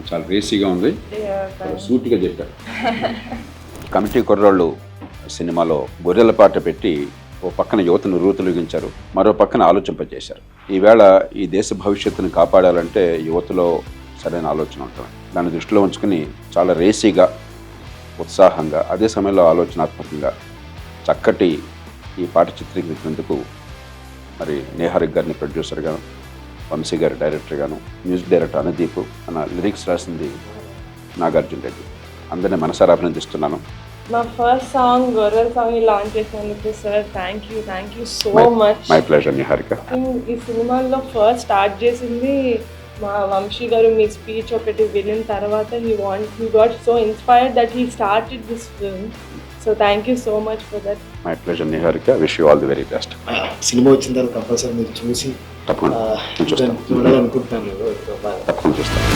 చాలా రేసీగా ఉంది, చాలా సూటిగా చెప్పారు. కమిటీ కుర్రోళ్ళు సినిమాలో గొర్రెల పాట పెట్టి ఓ పక్కన యువతను రూతులుగించారు, మరో పక్కన ఆలోచింపజేశారు. ఈవేళ ఈ దేశ భవిష్యత్తును కాపాడాలంటే యువతలో సరైన ఆలోచన ఉంటుంది. దాన్ని దృష్టిలో ఉంచుకుని చాలా రేసీగా, ఉత్సాహంగా, అదే సమయంలో ఆలోచనాత్మకంగా చక్కటి ఈ పాట చిత్రీకరించినందుకు మరి నేహారిక్ గారిని ప్రొడ్యూసర్గాను, వంశీ గారి డైరెక్టర్గాను, మ్యూజిక్ డైరెక్టర్ అనుదీప్, మన లిరిక్స్ రాసింది నాగార్జున రెడ్డి, అందరినీ మనసారా అభినందిస్తున్నాను. మా ఫస్ట్ సాంగ్ గొర్రెల సాంగ్ లాంచ్ చేసినందుకు sir thank you so much. My pleasure Niharika. ఈ సినిమాలో ఫస్ట్ స్టార్ట్ చేసింది మా వంశీ గారు. మీ స్పీచ్ ఒకటి వినిన తర్వాత he got so inspired that he started this film. So thank you so much for that. My pleasure Niharika. Wish you all the very best. Cinema వచ్చిన తర్వాత కంపల్సరీ మీరు చూసి తప్పకుండా చూడాలనుకుంటున్నాను. తప్పకుండా చూస్తాను.